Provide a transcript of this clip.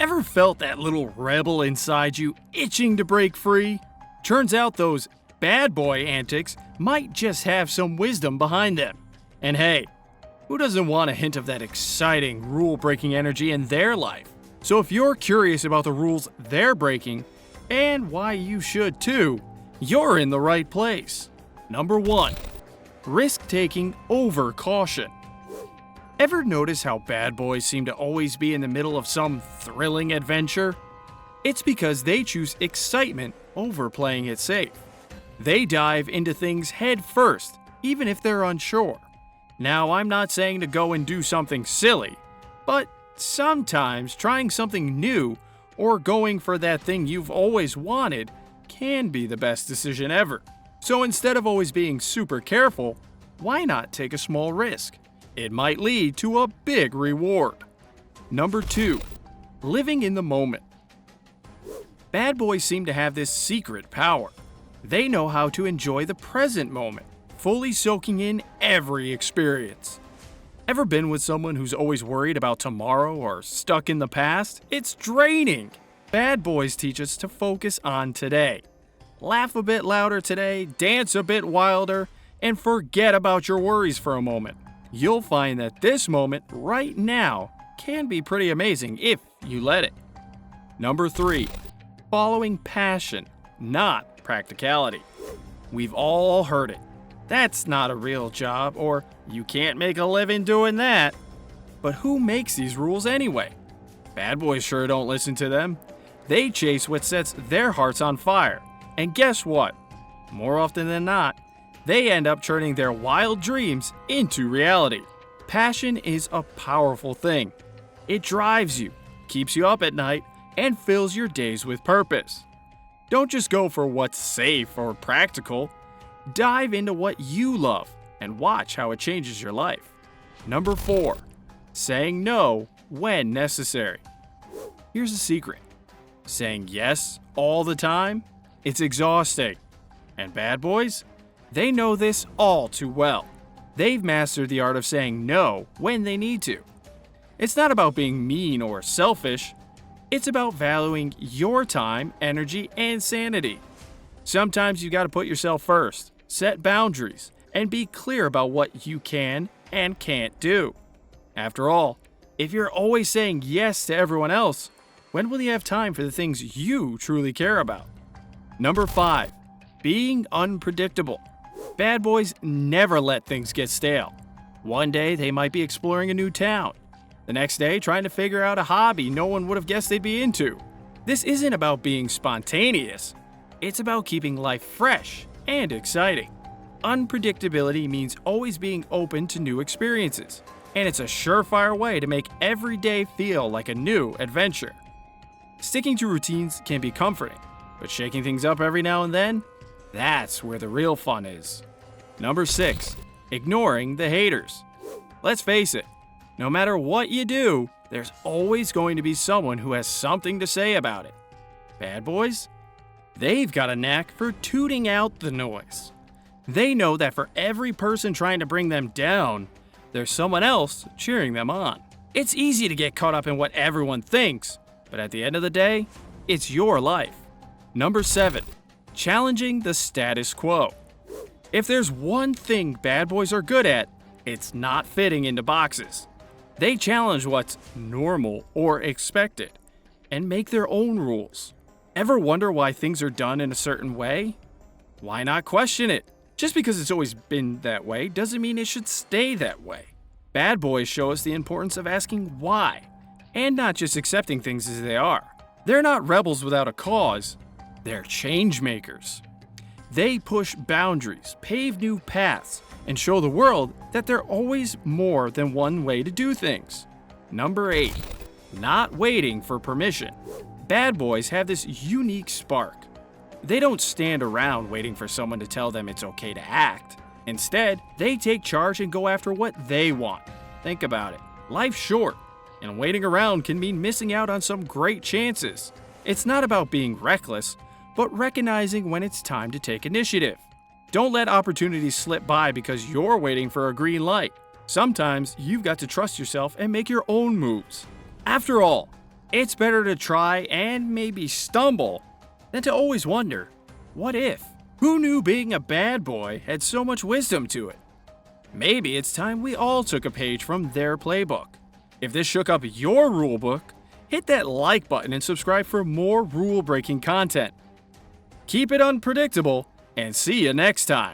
Ever felt that little rebel inside you itching to break free? Turns out those bad boy antics might just have some wisdom behind them. And hey, who doesn't want a hint of that exciting, rule-breaking energy in their life? So if you're curious about the rules they're breaking, and why you should too, you're in the right place. Number 1. Risk-taking over caution. Ever notice how bad boys seem to always be in the middle of some thrilling adventure? It's because they choose excitement over playing it safe. They dive into things head first, even if they're unsure. Now, I'm not saying to go and do something silly, but sometimes trying something new or going for that thing you've always wanted can be the best decision ever. So instead of always being super careful, why not take a small risk? It might lead to a big reward. Number 2. Living in the moment. Bad boys seem to have this secret power. They know how to enjoy the present moment, fully soaking in every experience. Ever been with someone who's always worried about tomorrow or stuck in the past? It's draining. Bad boys teach us to focus on today. Laugh a bit louder today, dance a bit wilder, and forget about your worries for a moment. You'll find that this moment right now can be pretty amazing if you let it. Number 3. Following passion, not practicality. We've all heard it. That's not a real job, or you can't make a living doing that. But who makes these rules anyway? Bad boys sure don't listen to them. They chase what sets their hearts on fire. And guess what? More often than not, they end up turning their wild dreams into reality. Passion is a powerful thing. It drives you, keeps you up at night, and fills your days with purpose. Don't just go for what's safe or practical. Dive into what you love and watch how it changes your life. Number 4. Saying no when necessary. Here's a secret. Saying yes all the time, it's exhausting. And bad boys? They know this all too well. They've mastered the art of saying no when they need to. It's not about being mean or selfish. It's about valuing your time, energy, and sanity. Sometimes you gotta put yourself first, set boundaries, and be clear about what you can and can't do. After all, if you're always saying yes to everyone else, when will you have time for the things you truly care about? Number 5. Being unpredictable. Bad boys never let things get stale. One day they might be exploring a new town. The next day trying to figure out a hobby no one would have guessed they'd be into. This isn't about being spontaneous. It's about keeping life fresh and exciting. Unpredictability means always being open to new experiences, and it's a surefire way to make every day feel like a new adventure. Sticking to routines can be comforting, but shaking things up every now and then? That's where the real fun is. Number 6. Ignoring the haters. Let's face it, no matter what you do, there's always going to be someone who has something to say about it. Bad boys? They've got a knack for tooting out the noise. They know that for every person trying to bring them down, there's someone else cheering them on. It's easy to get caught up in what everyone thinks, but at the end of the day, it's your life. Number 7. Challenging the status quo. If there's one thing bad boys are good at, it's not fitting into boxes. They challenge what's normal or expected and make their own rules. Ever wonder why things are done in a certain way? Why not question it? Just because it's always been that way doesn't mean it should stay that way. Bad boys show us the importance of asking why and not just accepting things as they are. They're not rebels without a cause. They're change makers. They push boundaries, pave new paths, and show the world that there are always more than one way to do things. Number 8. Not waiting for permission. Bad boys have this unique spark. They don't stand around waiting for someone to tell them it's okay to act. Instead, they take charge and go after what they want. Think about it. Life's short, and waiting around can mean missing out on some great chances. It's not about being reckless, but recognizing when it's time to take initiative. Don't let opportunities slip by because you're waiting for a green light. Sometimes you've got to trust yourself and make your own moves. After all, It's better to try and maybe stumble than to always wonder, what if? Who knew being a bad boy had so much wisdom to it? Maybe it's time we all took a page from their playbook. If this shook up your rulebook, hit that like button and subscribe for more rule-breaking content. Keep it unpredictable, and see you next time.